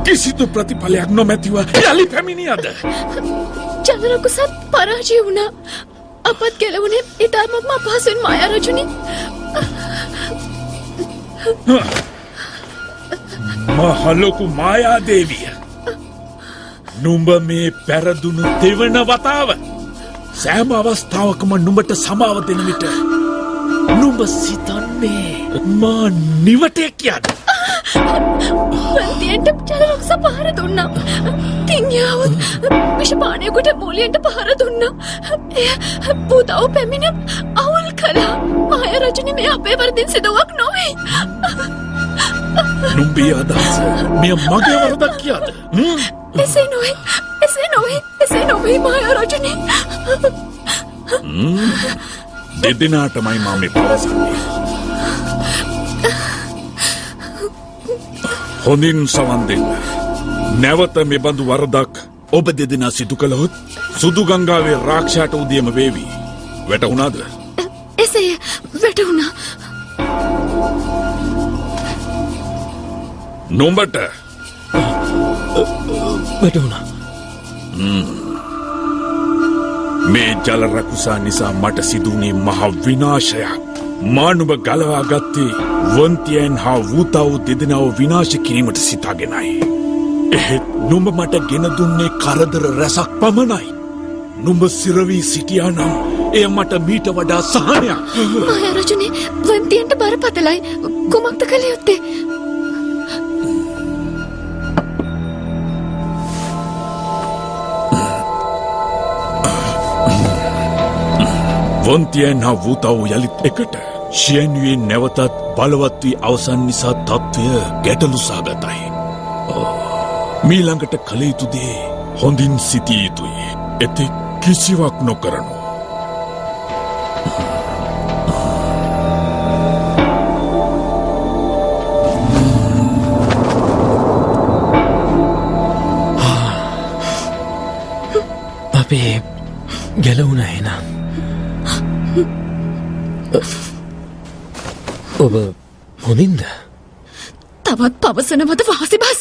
කිසිදු ප්‍රතිඵලයක් නොමැතිව යලි පැමිණියද? චන්ද්‍රකුසත් පරාජය වුණා. අපත් ගැලවුණේ ඉතාමත්ම අපහසුවෙන් මායා රජුනි. මහලොකු මායා දේවිය. නුඹ මේ පැරදුණු දෙවන වතාව සෑම අවස්ථාවකම නුඹට සමාව දෙන විට නුඹ සිතන්නේ මා නිවටේ කියද? වන්තියන්ට චන්ද්‍රකුස පහර දුන්නා. තින්යාවත් විෂපානයකට මූලියන්ට පහර දුන්නා. එය පුතාව පැමිණ අවුල් කළා. මායා රජුනි මේ අපේ වරදින් සිදුවක් නොවේ. නුඹේ අදහස මෙය මගේ වරදක් කියද? එසේ නොවේ මායා රජුනි. දෙදෙනාටමයි මා මේ පවසන්නේ. හොඳින් සවන් දෙන්න. නැවත මෙබඳු වරදක් ඔබ දෙදෙනා සිදු කළහොත් සුදු ගංගාවේ රාක්ෂයාට උදියම වේවි. වැටහුණාද? එසේ වැටහුණා. නුඹට වැටහුණා. මේ ජල රකුසා නිසා මට සිදුවුණේ මහ විනාශයක්. මා නුඹ ගලවා ගත්තේ වන්තියන් හා වූතාවු දෙදෙනාව විනාශ කිරීමට සිතාගෙනයි. එහෙත් නුඹ මට ගෙන දුන්නේ කරදර රැසක් පමණයි. නුඹ සිරවී සිටියා නම් එය මට මීට වඩා සහනයක්. මායා රජුනි වන්තියන්ට බරපතලයි. කුමක්ද කළ යුත්තේ? වන්තියන් හා වූතාවු යළිත් එකට ශයන්ුවේ නැවතත් බලවත් වී අවසන් නිසා තත්ත්වය ගැටලු සහගතයි. මීළඟට කළ යුතු දේ හොඳින් සිටිය යුතුයි. එතෙක් කිසිවක් නොකරනු. අපේ ගැලවුණ එනම් ඔබ හොඳින්ද? තවත් පවසනවද වාසිබස්?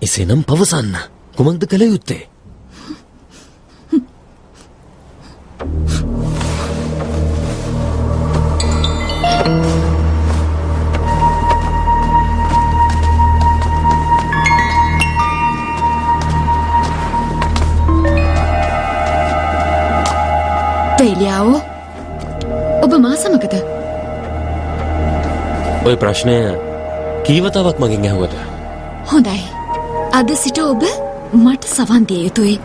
එසේනම් පවසන්න. කුමක්ද කළ යුත්තේ? තේලියාවෝ ඔබ මා සමගද? ඔය ප්‍රශ්නය කීවතාවක් මගෙන් ඇහුවද? හොඳයි. අද සිට ඔබ මට සවන් දිය යුතුයි.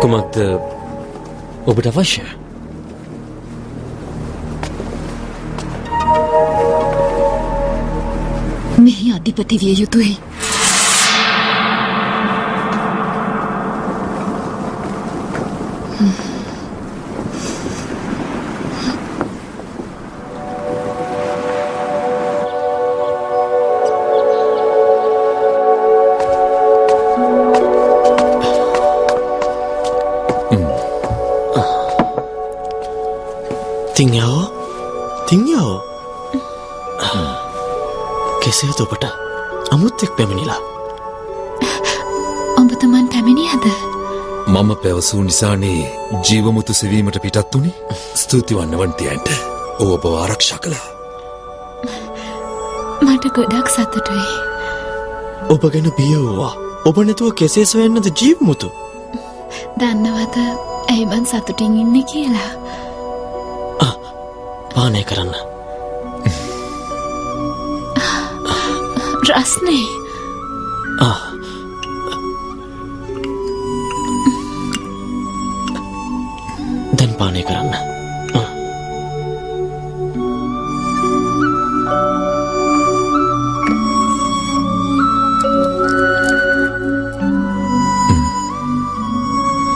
කුමක්ද ඔබට අවශ්‍ය? මෙහි අධිපති විය යුතුයි. තිංයෝ කෙසේද ඔබට අමුත්තෙක් පැමිණිලා? ඔබතුමන් පැමිණියද? මම පැවසූ නිසානේ ජීවමුතු සෙවීමට පිටත් වුණේ. ස්තුතිවන්න වන්තියන්ට. ඔබ ආරක්ෂා කළා. මට ගොඩක් සතුටුයි. ඔබ ගැන බිය වූවා. ඔබ නැතුව කෙසේ සොයන්නද ජීවමුතු? දන්නවද ඇයි මං සතුටින් ඉන්නේ කියලා? පානය කරන්න. රස්නේ. දැන් පානය කරන්න.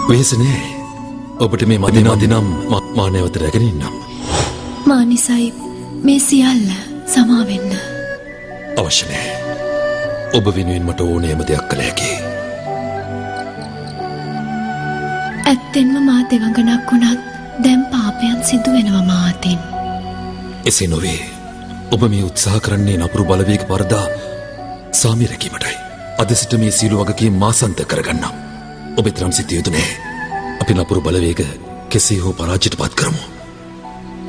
වෙහෙසනේ. ඔබට මේ මදිනාදිනම් මා නැවත රැගෙන ඉන්නම්. මා නිසයි මේ සියල්ල සමාවෙන්න. අවශ්‍ය නැහැ. ඔබ වෙනුවෙන් මට ඕනෑම දෙයක් කළ හැකි. ඇත්තෙන්ම මා දෙවඟනක් වුණත් දැන් පාපයන් සිදු වෙනවා මා අතින්. එසේ නොවේ. ඔබ මේ උත්සාහ කරන්නේ නපුරු බලවේග පරදා සාමි රැකීමටයි. අද සිට මේ සියලු වගකීම් මාසන්ත කරගන්නම්. ඔබ තරම් සිටිය යුතු නෑ. අපි නපුරු බලවේග කෙසේ හෝ පරාජයට පත් කරමු.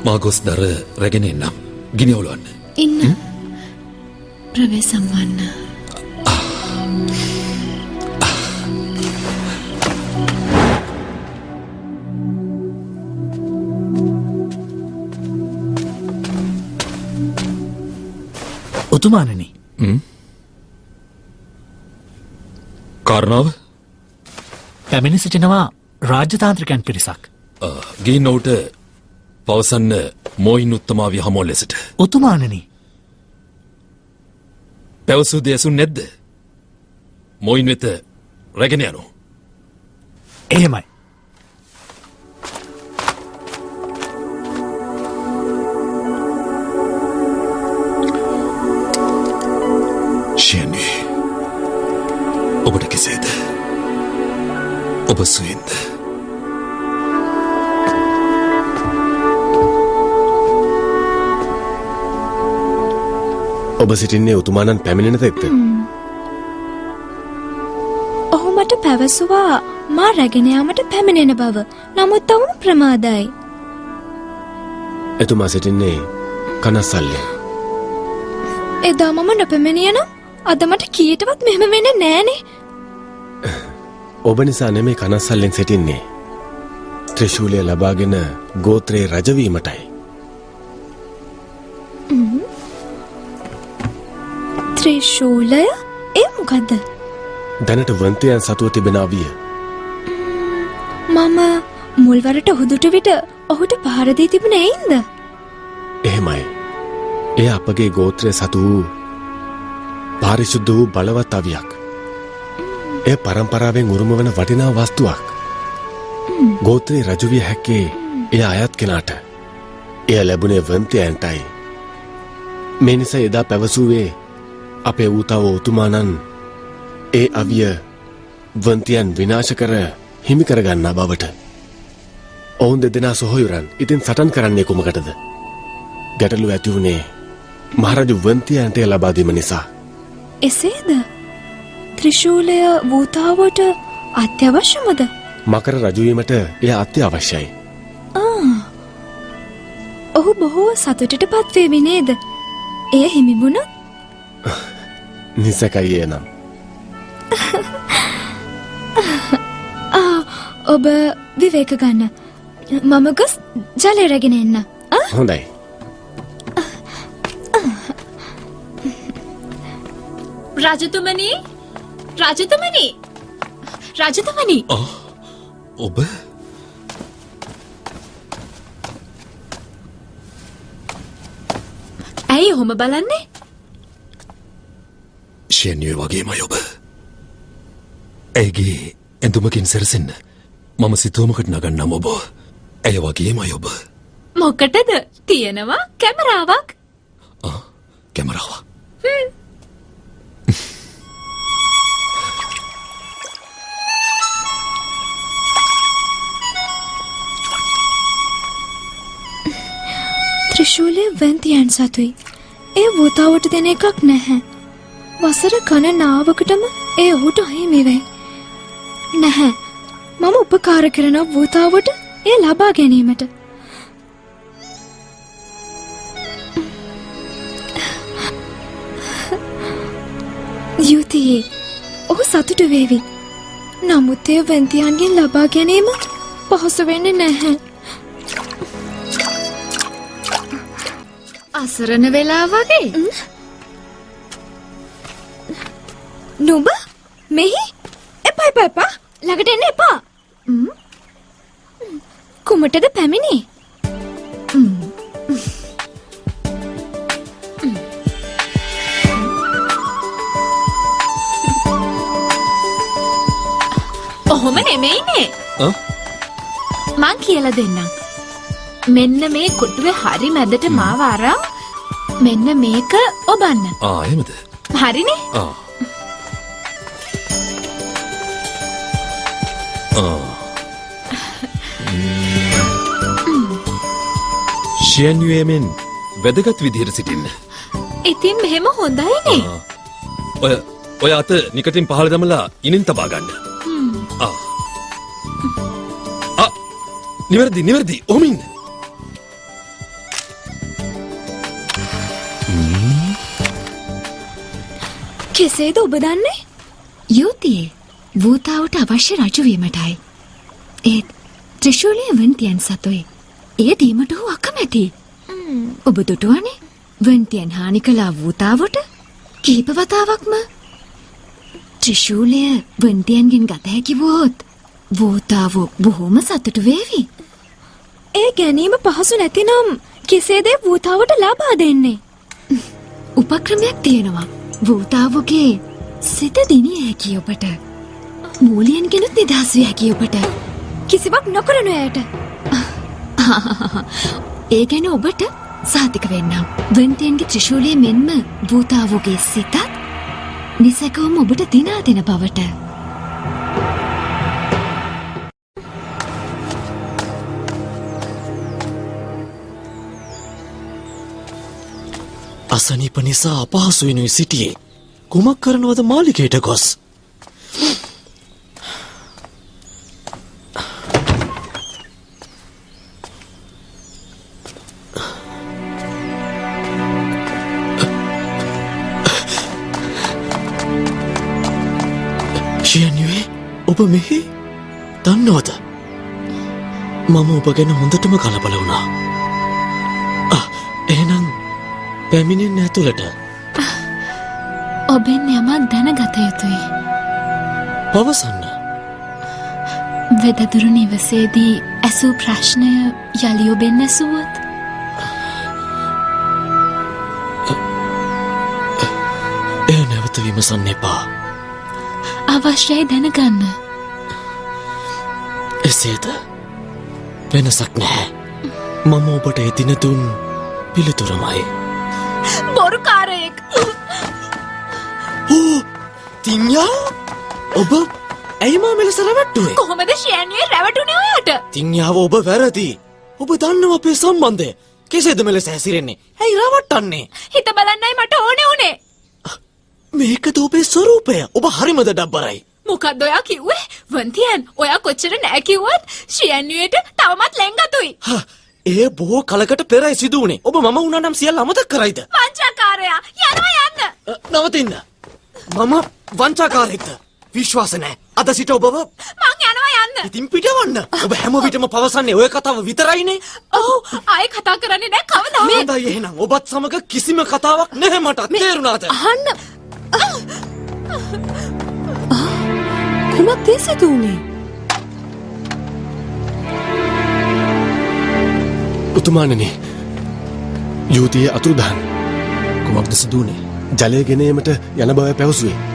මා ගොස් දර රැගෙන එන්නම්. ගිනි ඔලවන්න. ඉන්න. ප්‍රවේශම් වන්න. උතුමාණනි. කාරණාව පැමිණ සිටිනවා රාජ්‍යතාන්ත්‍රිකයන් පිරිසක්. ගිහින් ඔහුට පවසන්න මොයින් උත්තමාවිය හමුව ලෙසට. උතුමාණනි. පැවසූ දෙයසුන් නැද්ද? මොයින් වෙත රැගෙන යනු. එහෙමයි. ෂයන්නේ ඔබට කෙසේද? ඔබ සුවෙන්ද? ඔබ සිටින්නේ උතුමාණන් පැමිණෙන තෙක්ද? ඔහු මට පැවසුවා මා රැගෙන යාමට පැමිණෙන බව. නමුත් ඔහු ප්‍රමාදයි. එතුමා සිටින්නේ කනස්සල්ලේ. එදා මම නොපැමිණිය නම් අද මට කීයටවත් මෙහෙම වෙන්නේ නෑනේ. ඔබ නිසා නෙමේ කනස්සල්ලෙන් සිටින්නේ. ත්‍රිශූලය ලබාගෙන ගෝත්‍රයේ රජවීමටයි. ත්‍රිශූලය? ඒ මොකද්ද? දැනට වන්තයන් සතුව තිබෙන අවිය. මම මුල්වරට ඔහුදුට විට ඔහුට පහර දී තිබුණේ ඇයින්ද? එහෙමයි. එය අපගේ ගෝත්‍රය සතු වූ පාරිශුද්ධ වූ බලවත් අවියක්. එය පරම්පරාවෙන් උරුම වන වටිනා වස්තුවක්. ගෝත්‍රයේ රජුවිය හැක්කේ එය අයත් කෙනාට. එය ලැබුණේ වන්තයන්ටයි. මේ නිසා එදා පැවසුවේ අපේ ඌතාව උතුමාණන් ඒ අවිය වන්තියන් විනාශ කර හිමි කරගන්නා බවට. ඔවුන් දෙදෙනා සොහොයුරන්. ඉතින් සටන් කරන්නේ කුමකටද? ගැටලු ඇති වුණේ මහරජු වන්තියන්ට එය ලබා දීම නිසා. එසේද? ත්‍රිශූලය වූතාවට අත්‍යවශ්‍යමද? මකර රජුවීමට එය අත්‍යවශ්‍යයි. ඔහු බොහෝ සතුටට පත්වේවි නේද? එය හිමිවුණොත්? නිසකයි එය නම්. ඔබ විවේක ගන්න. මම ගොස් ජලය රැගෙන එන්න. හොඳයි. රජතුමනි, රජතුමනි, රජතුමනි. ඔබ ඇයි ඔහොම බලන්නේ? ෂයන්නිය වගේමයි ඔබ. ඇයගේ ඇඳුමකින් සැරසෙන්න මම සිතුවමකට නගන්නම් ඔබ. ඇය වගේමයි ඔබ. මොකටද? තියෙනවා කැමරාවක්. කැමරාව. ත්‍රිශූලය වන්තියන් සතුයි. ඒ වූතාවට දෙන එකක් නැහැ. වසර ගණනාවකටම ඒ ඔහුට හිමි වෙයි. නැහැ. මම උපකාර කරන වූතාවට එය ලබා ගැනීමට. යුතියේ ඔහු සතුටු වේවි. නමුත් එය වන්තියන්ගෙන් ලබා ගැනීම පහසු වෙන්නේ නැහැ. අසරණ වෙලා වගේ. නුඹ මෙහි එපා එපා එපා ළඟට එන්න එපා. කුමටද පැමිණි? ඔහොම නෙමෙයිනේ. මං කියලා දෙන්නම්. මෙන්න මේ කොටුවේ හරි මැදට මාව අරන් මෙන්න මේක ඔබන්න. එහෙමද? හරිනේ? ෂයන්යුවේමෙන් වැදගත් විදිහට සිටින්න. ඉතින් මෙහෙම හොඳයිනේ. ඔය අත නිකටින් පහළ දමලා ඉනින් තබා ගන්න. නිවැරදි ඔහොම ඉන්න. කෙසේද ඔබ දන්නේ? යුතියේ වූතාවට අවශ්‍ය රජු වීමටයි. ඒත් ත්‍රිශූලය වන්තියන් සතුයි. ඒ දීමට ඔහු අකමැති. ඔබ දුටුවනේ වන්තියන් හානි කළා වූතාවට කීප වතාවක්ම. ත්‍රිශූලය වන්තියන්ගෙන් ගත හැකි වුවහොත් වූතාව බොහොම සතුටු වේවි. ඒ ගැනීම පහසු නැතිනම් කෙසේද වූතාවට ලබා දෙන්නේ? උපක්‍රමයක් තියෙනවා. වූතාවගේ සිත දිනිය හැකි ඔබට. මූලියන්ගෙනුත් නිදහස් විය හැකි ඔබට. කිසිවක් නොකරන ඇයට. ඒ ගැන ඔබට සාතික වෙන්නම්. වන්තියන්ගේ ත්‍රිශූලයේ මෙන්ම වූතාවගේ සිතත් නිසැකවම ඔබට දිනා දෙන බවට. අසනීප නිසා අපහසු වෙනුයි සිටියේ. කුමක් කරනවද මාලිකයට ගොස්? ෂියන්යුවේ ඔබ මෙහි දන්නවද? මම ඔබ ගැන හොඳටම කලබල වුණා. එහෙනම් පැමිණෙන්න ඇතුළට. ඔබෙන් යමක් දැනගත යුතුයි. පවසන්න. වෙදදුරු නිවසේදී ඇසූ ප්‍රශ්නය යළි ඔබෙන් ඇසුවොත්? එය නැවත විමසන්න එපා. අවශ්‍යයි දැනගන්න. එසේද? වෙනසක් නැහැ. මම ඔබට එදින දුන් පිළිතුරමයි. බොරුකාරයෙක්. තින්යා ඔබ ඇයි මා මෙලෙස රැවට්ටුවේ? කොහොමද ෂියන්යේ රැවටුනේ ඔයාට? තින්යාව ඔබ වැරදි. ඔබ දන්නවා අපේ සම්බන්ධය. කෙසේද මෙලෙස හැසිරෙන්නේ? ඇයි රවට්ටන්නේ? හිත බලන්නයි මට ඕනේ උනේ. මේකද ඔබේ ස්වරූපය. ඔබ හරිමද ඩබ්බරයි. මොකක්ද ඔයා කිව්වේ? වන්තියන් ඔයා කොච්චර නෑ කිව්වත් ෂියන්යේට තවමත් ලෙන්ගතුයි. ඒ බොහෝ කලකට පෙරයි සිදු වුණේ. ඔබ මම වුණා නම් සියල්ල අමතක කරයිද? වංචාකාරයා යනවා යන්න. නවතින්න. මම වංචාකාරයෙක්ද? විශ්වාස නැහැ. අද සිට ඔබව මං යනවා යන්න. ඉතින් පිටවන්න. ඔබ හැම විටම පවසන්නේ ඔය කතාව විතරයිනේ. ඔව් ආයේ කතා කරන්නේ නෑ කවදා. හොඳයි එහෙනම් ඔබත් සමග කිසිම කතාවක් නැහැ මට. තේරුණාද? අහන්න. කුමක්ද සිදු වුනේ? උතුමාණනි යුතියේ අතුරුදහන්. කුමක්ද සිදු වුනේ? ජලය ගෙන ඒමට යන බව පැවසුවේ.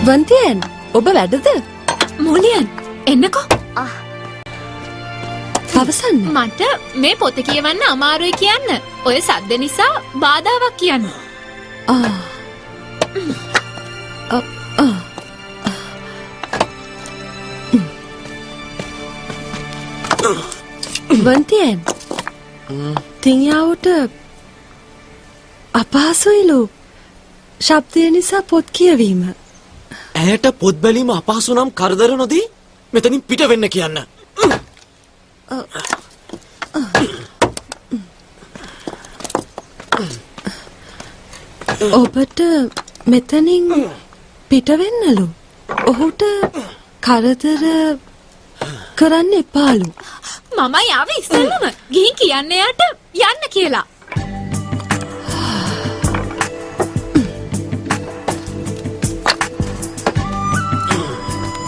වන්තියන් ඔබ වැඩද? මූලියන් එන්නකෝ. පවසන්න. මට මේ පොත කියවන්න අමාරුයි කියන්න. ඔය සද්ද නිසා බාධාවක් කියන්න. වන්තියන් තින්යාවට අපහසුයිලු ශබ්දය නිසා පොත් කියවීම. ඇයට පොත් බැලීම අපහසු නම් කරදර නොදී මෙතනින් පිට වෙන්න කියන්න. ඔබට මෙතනින් පිට වෙන්නලු. ඔහුට කරදර කරන්න එපාලු. මම යාවේ ඉස්සෙල්ලම ගිහින් කියන්න යාට යන්න කියලා.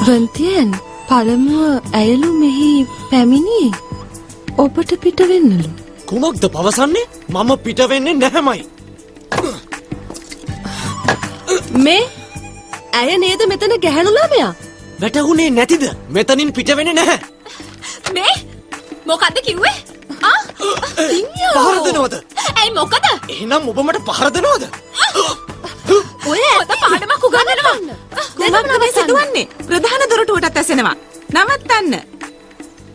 වන්තියන් පළමුව ඇයලු මෙහි පැමිණියේ ඔබට පිට වෙන්නලු. කුමක්ද පවසන්නේ? මම පිට වෙන්නේ නැහැමයි. මේ ඇය නේද මෙතන ගැහැණු ළමයා? වැටහුනේ නැතිද? මෙතනින් පිට වෙන්නේ නැහැ. මේ මොකද්ද කිව්වේ? පහර දෙනවද? ඇයි මොකද? එහෙනම් ඔබ මට පහර දෙනවද? ඔය පොත පාඩමක් උගන්වනවා. කුමක්ද මේ සිදුවන්නේ? ප්‍රධාන දොරටුවටත් ඇසෙනවා. නවත්තන්න.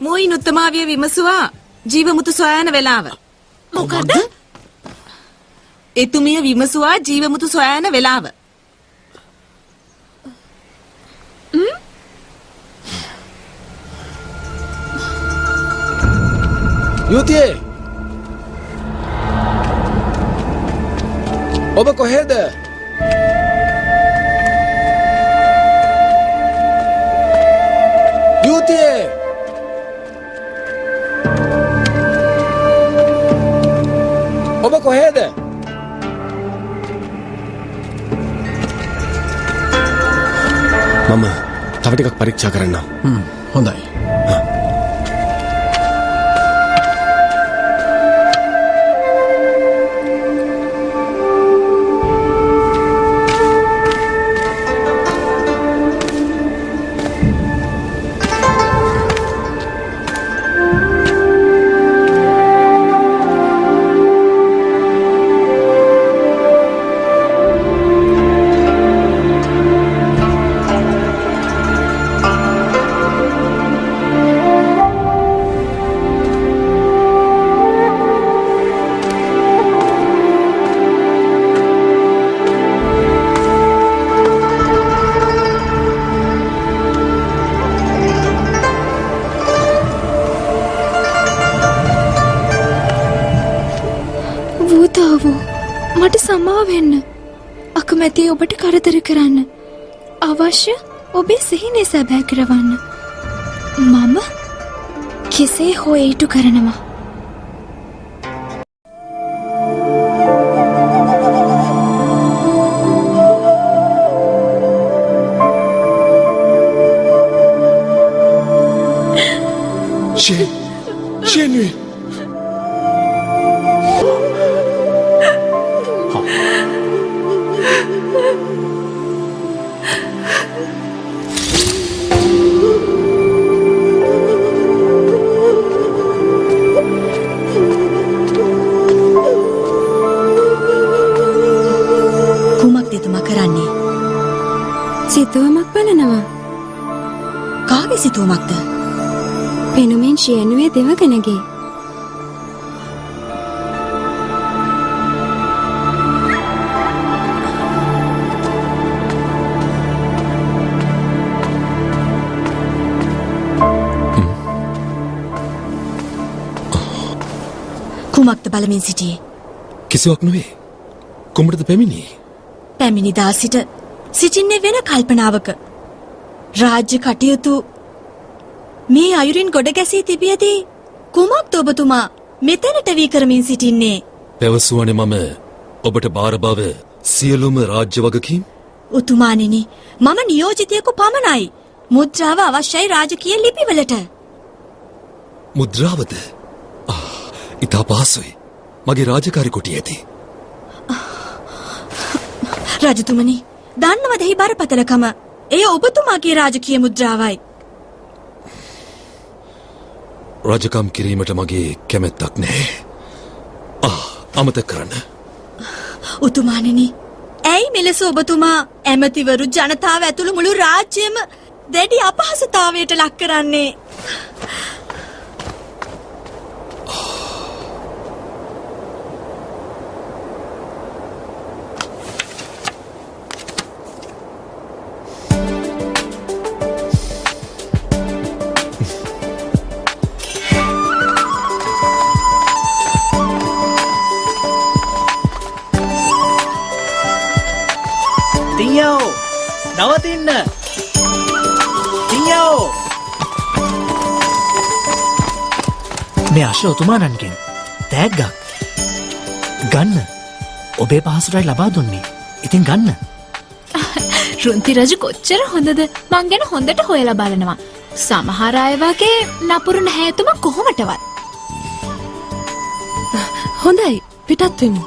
මොයින් උත්තමාවිය විමසුවා ජීවමුතු සොයන වෙලාව. මොකද? එතුමිය විමසුවා ජීවමුතු සොයන වෙලාව. යුතියේ ඔබ කොහෙද? යුතියේ ඔබ කොහෙද? මම තව ටිකක් පරීක්ෂා කරන්නම්. හොඳයි. මට සමා වෙන්න. අකමැති ඔබට කරදර කරන්න. අවශ්‍ය ඔබේ සිහිනේ සැබෑ කරවන්න. මම කෙසේ හෝ ඊට කරනවා. Shenui. සිතුවමක් බලනවා. කාගේ සිතුවමක්ද? පෙනුමෙන් ශයනුවේ දෙවකනගේ. කුමක්ද බලමින් සිටියේ? කිසිවක් නොවේ. කොමටද පැමිණි? පැමිණිදා සිට සිටින්නේ වෙන කල්පනාවක. රාජ්‍ය කටයුතු මේ අයුරින් ගොඩ ගැසී තිබියදී කුමක්ද ඔබතුමා මෙතැනට වී කරමින් සිටින්නේ? පැවසුවනේ මම ඔබට බාර බව සියලුම රාජ්‍ය වගකීම්. උතුමාණෙනි, මම නියෝජිතයෙකු පමණයි. මුද්‍රාව අවශ්‍යයි රාජකීය ලිපිවලට. මුද්‍රාවද? ඉතා පහසුයි. මගේ රාජකාරි කොටි ඇති. රජතුමනි, දන්නවද එහි බරපතලකම? එය ඔබතුමාගේ රාජකීය මුද්‍රාවයි. රජකම් කිරීමට මගේ කැමැත්තක් නැහැ. අමතක කරන්න. උතුමාණෙනි, ඇයි මෙලෙස ඔබතුමා ඇමතිවරු ජනතාව ඇතුළු මුළු රාජ්‍යයම දැඩි අපහසුතාවයට ලක් කරන්නේ? තියෝ නවතින්න. තියෝ මේ අශ්ව උතුමාණන්ගෙන් තෑග්ගක් ගන්න. ඔබේ පහසුරයි ලබා දුන්නේ. ඉතින් ගන්න. රුන්ති රජු කොච්චර හොඳද? මං ගැන හොඳට හොයලා බලනවා. සමහර අය වගේ නපුරු නැහැ එතුම කොහොමටවත්. හොඳයි පිටත් වෙමු.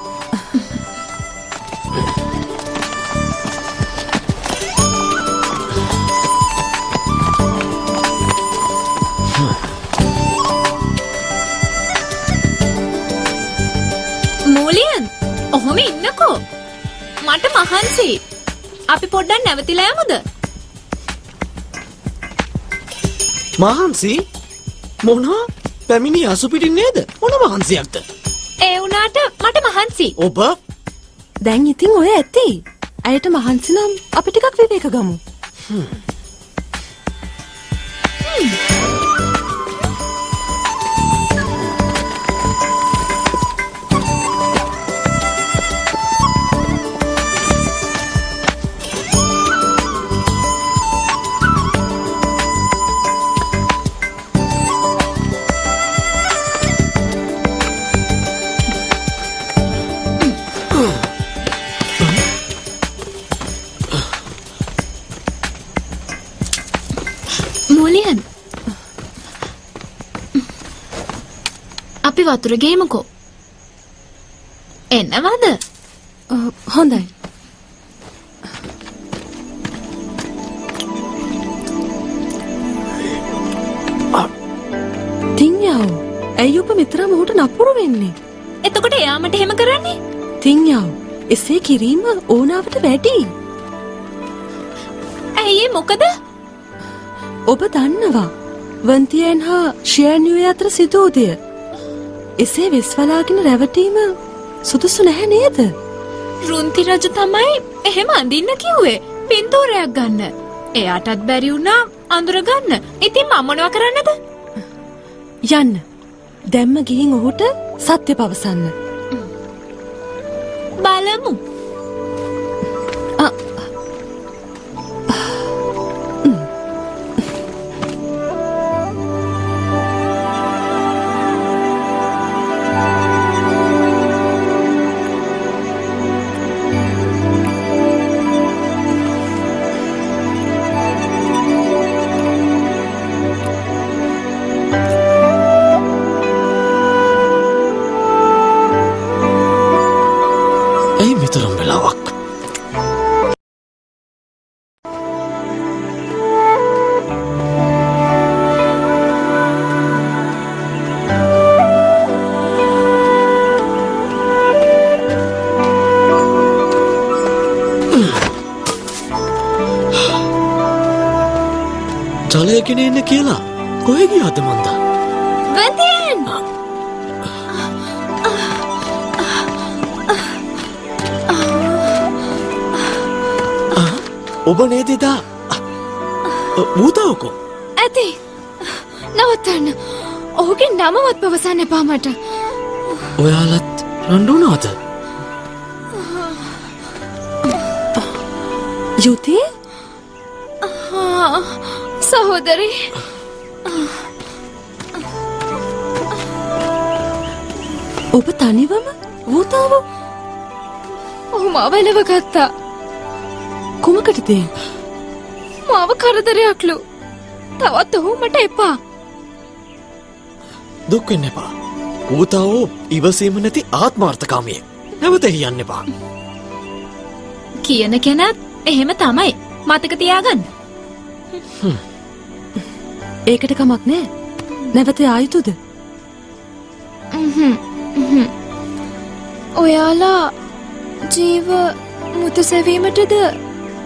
ඔහොම ඉන්නකෝ. මට මහන්සි. අපි පොඩ්ඩක් නැවතිලා යමුද? මහන්සි මොනවා පැමිණි අසුපිටින් නේද? මොන මහන්සියක්ද? ඒ වුණාට මට මහන්සි. ඔබ දැන් ඉතින් ඔය ඇති. ඇයට මහන්සි නම් අපි ටිකක් විවේක ගමු. මුලියන්. අපි වතුර ගේමුකෝ. එන්නවද? හොඳයි. තින්යව ඇයි ඔබ මෙතරම් ඔහුට නපුරු වෙන්නේ? එතකොට එයා මට එහෙම කරන්නේ? තින්යව එසේ කිරීම ඕනාවට වැඩි. ඇයි මොකද? ඔබ දන්නවා වන්තියන් හා ෂයන්යුවේ අතර සිදූ දෙය. එසේ වෙස්වලාගෙන රැවටීම සුදුසු නැහැ නේද? රුන්ති රජු තමයි එහෙම අඳින්න කිව්වේ. පින්තූරයක් ගන්න. එයාටත් බැරි වුණා අඳුර ගන්න. ඉතින් මම මොනවා කරන්නද? යන්න. දැම්ම ගිහින් ඔහුට සත්‍ය පවසන්න. බලමු. ඇයි මෙතරම් වෙලාවක්? ජලය ගෙන එන්න කියලා කොහෙ ගියාද මන්දා? වන්තියන්. ඔබ නේද එදා වූතාවකෝ? ඇති. නවත්තන්න. ඔහුගේ නමවත් පවසන්න එපා මට. ඔයාලත් රණ්ඩු වුණාද? යුති? සහෝදරි. ඔබ තනිවම වූතාව? ඔහු මාව එලව ගත්තා. කුමකටද? මාව කරදරයක්ලු. තවත් ඔහු මට එපා. දුක් වෙන්න එපා. වූතාවෝ ඉවසීම නැති ආත්මාර්ථකාමියෙක්. නැවත එහි යන්න එපා. කියන කෙනත් එහෙම තමයි. මතක තියාගන්න. ඒකට කමක් නෑ. නැවත ආයුතුද? ඔයාලා ජීව මුත සැවීමටද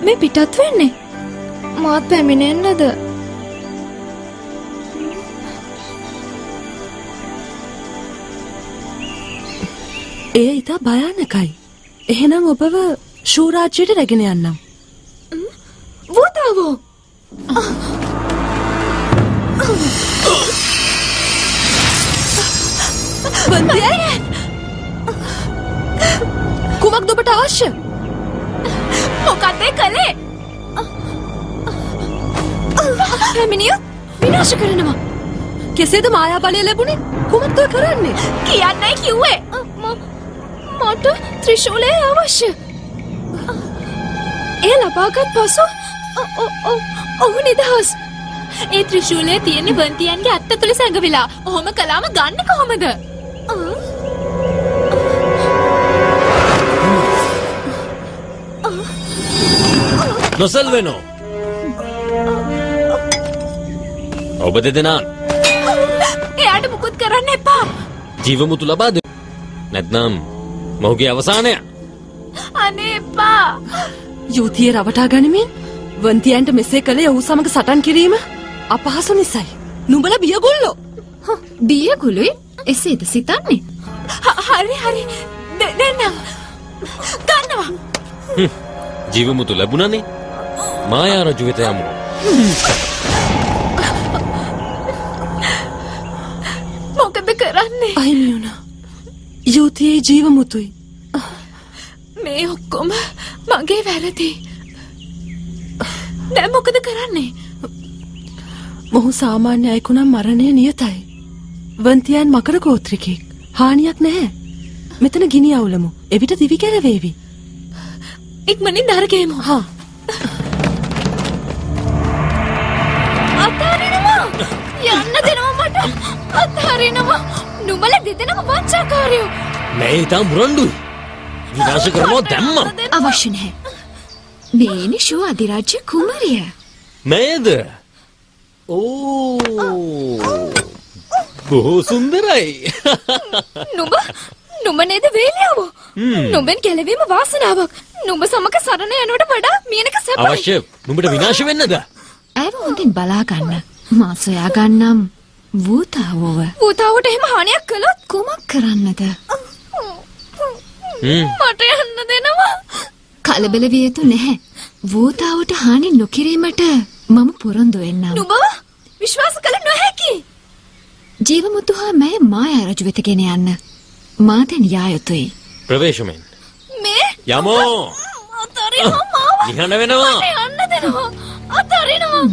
මේ පිටත් වෙන්නේ? මාත් පැමිණෙන්නද? එය ඉතා භයානකයි. එහෙනම් ඔබව ශූරාජ්‍යයට රැගෙන යන්නම්. වූතාවෝ. වන්දියන්! කුමක්ද ඔබට අවශ්‍ය? මොකක්ද කළේ? පැමිණිය විනාශ කරනවා. කෙසේද මායා බලය ලැබුණේ? කුමක්ද ඔය කරන්නේ? කියන්නයි කිව්වේ. මට ත්‍රිශූලය අවශ්‍ය. ඒ ලබාගත් පසු ඔහු නිදහස්. ඒ ත්‍රිශූලය තියෙන්නේ වන්තියන්ගේ අත්ත තුල සැඟවිලා. ඔහොම කළාම ගන්න කොහමද? නොසල්වෙනෝ. ඔබ දෙදෙනා එයාට මුකුත් කරන්න එපා. ජීවමුතු ලබා දෙන්න. නැත්නම් මොහුගේ අවසානය අනේ එපා. යුතිය රවටා ගනිමින් වන්තියන්ට මෙසේ කළේ ඔහු සමග සටන් කිරීම අපහසු නිසයි. නුඹලා බියගුල්ලෝ. බියගුළුයි එසේද සිතන්නේ? හරි දෙන්නම්. ගන්නවා. ජීවමුතු ලැබුණනේ. මායා රජු වෙත යමු. මොකද කරන්නේ? අයිමි වුණා. යුතියේ ජීවමුතුයි. මේ ඔක්කොම මගේ වැරදි. දැන් මොකද කරන්නේ? මොහු සාමාන්‍ය අයෙකු නම් මරණය නියතයි. වන්තියන් මකර ගෝත්‍රිකෙක්. හානියක් නැහැ. මෙතන ගිනි අවුලමු. එවිට දිවි ගැලවේවි. ඉක්මනින් දරගෙමු. හා. අතාරිනවා. යන්න දෙනවා මට. අතාරිනවා. නුඹලා දෙදෙනාම වංචාකාරයෝ. මේ ඊටා මුරණ්ඩුයි. විනාශ කරනවා දැම්මා. අවශ්‍ය නැහැ. මේ නිෂෝ අධිරාජ්‍ය කුමරිය. නේද? ඕ. බොහෝ සුන්දරයි. නුඹ නේද වේලියව? නුඹෙන් ගැලවීම වාසනාවක්. නුඹ සමග සරණ යනවට වඩා මියනක සැපයි. අවශ්‍ය නුඹට විනාශ වෙන්නද? ඇව හොඳින් බලා ගන්න. මා සොයා ගන්නම් වූතාවව. පුතාවට එහෙම හානියක් කළොත් කුමක් කරන්නද? මට යන්න දෙනවා. කලබල විය යුතු නැහැ. වූතාවට හානි නොකිරීමට මම පොරොන්දු වෙන්නම්. නුඹ විශ්වාස කළ නොහැකි. ජීවමුතු හා මෑ මායා රජු වෙත ගෙන යන්න. මා දැන් යා යුතුයි. ප්‍රවේශමෙන්. මේ යමෝ. අතාරිනවා මාව. නිහඬ වෙනවා. මට යන්න දෙනවා. අතාරිනවා.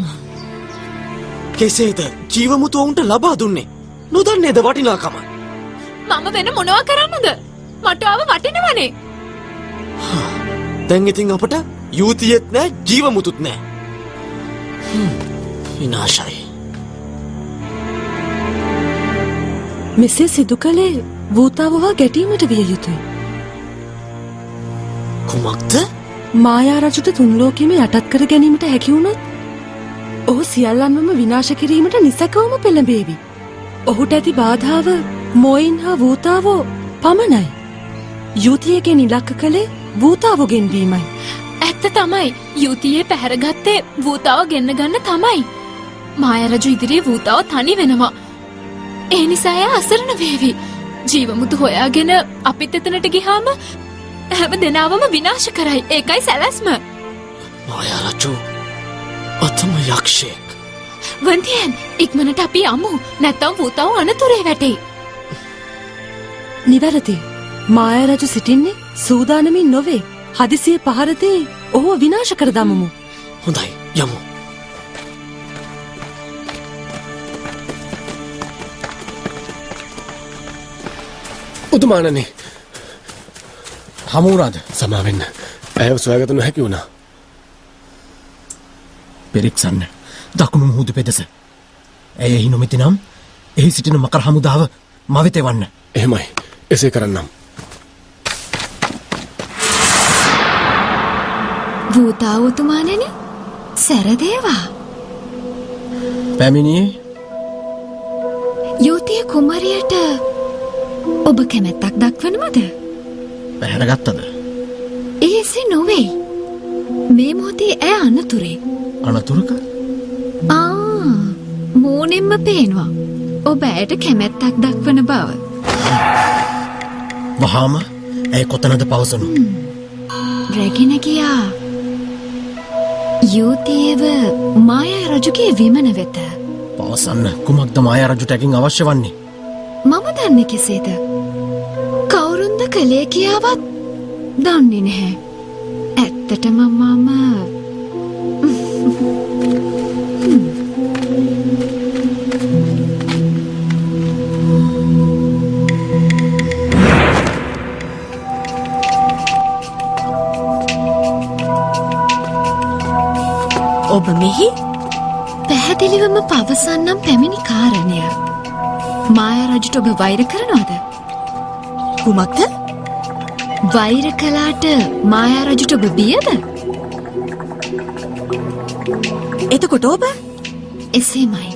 කෙසේද ජීවමුතු ඔවුන්ට ලබා දුන්නේ? නොදන්නේද වටිනාකම? මම වෙන මොනවා කරන්නද? මට ආව වටිනවනේ. දැන් ඉතින් අපට යුතියෙත් නෑ ජීවමුතුත් නෑ. විනාශයි. මෙසේ සිදු කළේ වූතාවවා ගැටීමට විය යුතුයි. කුමක්ද? මායා රජුට තුන් ලෝකෙම යටත් කර ගැනීමට හැකි වුණොත් ඔහු සියල්ලන්වම විනාශ කිරීමට නිසකවම පෙළඹේවි. ඔහුට ඇති බාධාව මොයින් හා වූතාවෝ පමණයි. යුතියගෙන් ඉලක්ක කළේ වූතාවෝගෙන් වීමයි. ඇත්ත තමයි. යුතියේ පැහැරගත්තේ වූතාව ගෙන්න ගන්න තමයි. මායා රජු ඉදිරියේ වූතාව තනි වෙනවා. ඒ නිසා එයා අසරණ වේවි. ජීවමුතු හොයාගෙන අපිත් එතනට ගියාම හැම දෙනාවම විනාශ කරයි. ඒකයි සැලැස්ම. මායා රජු අතම යක්ෂයෙක්. වන්තියන් ඉක්මනට අපි යමු. නැත්තම් වූතාව අනතුරේ වැටේ. නිවැරදි. මායා රජු සිටින්නේ සූදානමින් නොවේ. හදිසියේ පහර දී ඔහුව විනාශ කර දමමු. හොඳයි යමු. උතුමාණනි හමුුණාද? සමාවෙන්න. ඇයව සොයාගත නොහැකි වුණා. පෙරික්සන්න. දකුණු මුහුදු පෙදෙස. ඇය එහි නොමැති නම් එහි සිටින මකර හමුදාව මවෙත එවන්න. එහෙමයි. එසේ කරන්නම්. වූතාවතුමානන සැරදේවා. පැමිණියේ යුතිය කුමරියට ඔබ කැමැත්තක් දක්වනවද? පැහැරගත්තද? ඒසේ නොවෙයි. මේ මොහොතේ ඇය අනතුරේ. අනතුරක? මූනෙන්ම පේනවා ඔබ ඇයට කැමැත්තක් දක්වන බව. වහාම ඇය කොතනද පවසනු? රැගෙන ගියා යුතියව මායා රජුගේ විමන වෙත. පවසන්න. කුමක්ද මායා රජුට ඇකින් අවශ්‍ය වන්නේ? මම දන්නේ කෙසේද? කවුරුන්ද කළේ කියාවත් දන්නේ නැහැ. ඇත්තටම මම ඔබ මෙහි පැහැදිලිවම පවසන්නම් පැමිණි කාරණය. මායා රජුට ඔබ වෛර කරනවද? කුමක්ද? වෛර කළාට මායා රජුට ඔබ බියද? එතකොට ඔබ එසේමයි.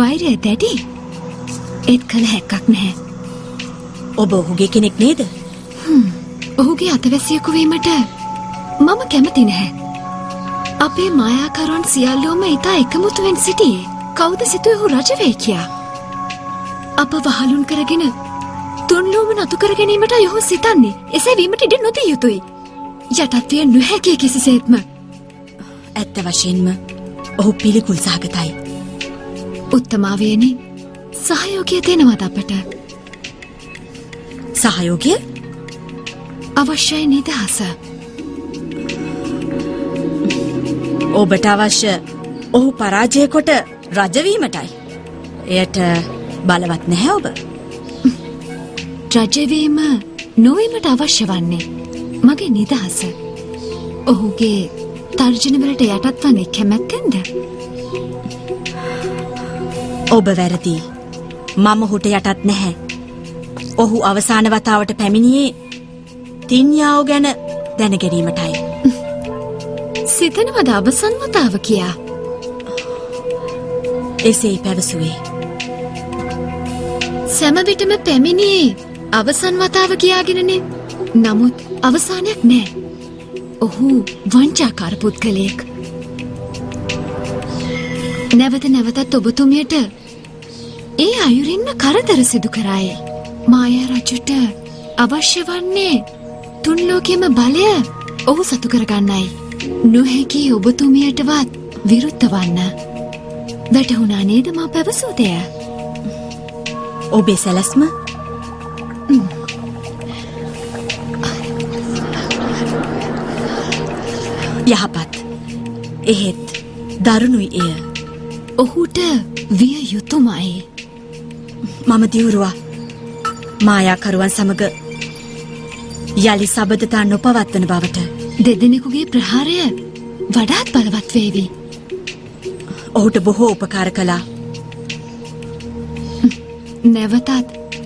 වෛරය දැඩි. ඒත් කළ හැක්කක් නැහැ. ඔබ ඔහුගේ කෙනෙක් නේද? ඔහුගේ අතවැසියෙකු වීමට මම කැමති නැහැ. අපේ මායාකරුවන් සියල්ලෝම ඉතා එකමුතුවෙන් සිටියේ. කවුද සිතුවේ ඔහු රජ වෙයි කියා? අප වහලුන් කරගෙන තුන්ලෝම නතු කර ගැනීමට ඔහු සිතන්නේ. එසේ වීමට ඉඩ නොදිය යුතුයි. යටත් විය නොහැකි කිසිසේත්ම. ඇත්ත වශයෙන්ම ඔහු පිළිකුල් සහගතයි. උත්තමාවේනි, සහයෝගය දෙනවද අපට? සහයෝගය? අවශ්‍යයි නිදහස. ඔබට අවශ්‍ය ඔහු පරාජය කොට රජවීමටයි. එයට බලවත් නැහැ ඔබ. රජවීම නොවීමට අවශ්‍ය වන්නේ මගේ නිදහස. ඔහුගේ තර්ජනවලට යටත් වන්නේ කැමැත්තෙන්ද? ඔබ වැරදි. මම ඔහුට යටත් නැහැ. ඔහු අවසාන වතාවට පැමිණියේ තින්යාව ගැන දැනගැනීමටයි. සිතනවද අවසන් වතාව කියා? එසේයි පැවසුවේ. සෑම විටම පැමිණියේ අවසන් වතාව කියාගෙනනේ. නමුත් අවසානයක් නෑ. ඔහු වංචාකාර පුද්ගලයෙක්. නැවත නැවතත් ඔබතුමියට ඒ අයුරින්ම කරදර සිදු කරයි. මායා රජුට අවශ්‍ය වන්නේ තුන් ලෝකෙම බලය ඔහු සතු කරගන්නයි. නොහැකි ඔබතුමියටවත් විරුද්ධ වන්න. වැටහුණා නේද මා පැවසූ දෙය? ඔබේ සැලැස්ම? යහපත්. එහෙත් දරුණුයි එය. ඔහුට විය යුතුමයි. මම දිවුරුවා මායාකරුවන් සමග යලි සබඳතා නොපවත්වන බවට. දෙදෙනෙකුගේ ප්‍රහාරය වඩාත් බලවත් වේවි. ඔහුට බොහෝ උපකාර කළා. නැවතත්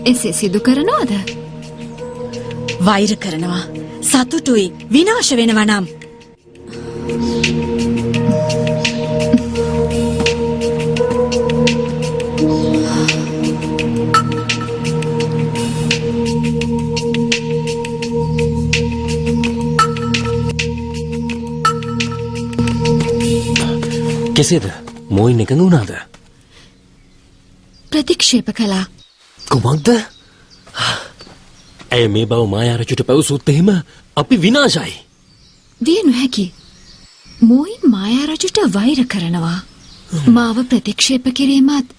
එසේ සිදු කරනවද? වෛර කරනවා. සතුටුයි. විනාශ වෙනවා නම්. කෙසේද? මොයින් එකඟ වුණාද? ප්‍රතික්ෂේප කළා. කුමක්ද? ඇය මේ බව මායා රජුට පැවසුවොත් එහෙම අපි විනාශයි. විය නොහැකි. මොයින් මායා රජුට වෛර කරනවා. මාව ප්‍රතික්ෂේප කිරීමත්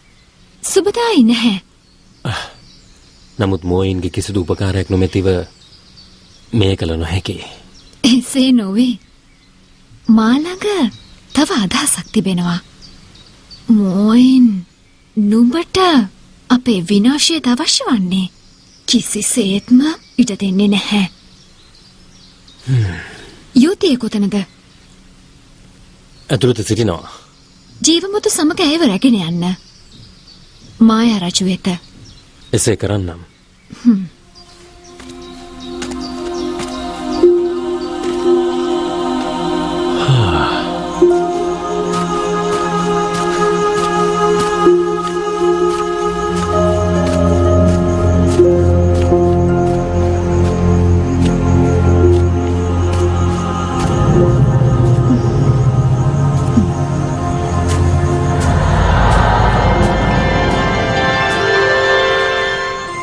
සුබදායි නැහැ. නමුත් මොයින්ගේ කිසිදු උපකාරයක් නොමැතිව මේ කළ නොහැකි. එසේ නොවේ. මා ළඟ තව අදහසක් තිබෙනවා. මොයින් නුඹට අපේ විනාශයට අවශ්‍ය වන්නේ කිසිසේත්ම ඉඩ දෙන්නේ නැහැ. යුතිය කොතනද? ඇතුළත සිටිනවා. ජීවමුතු සමග ඇයව රැගෙන යන්න. මායා රජු වෙත. එසේ කරන්නම්.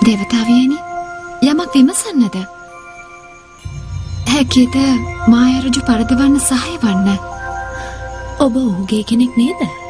දේවතාවියනි, යමක් විමසන්නද? හැකිද මායා රජු පරදවන්න සහාය වන්න? ඔබ ඔහුගේ කෙනෙක් නේද?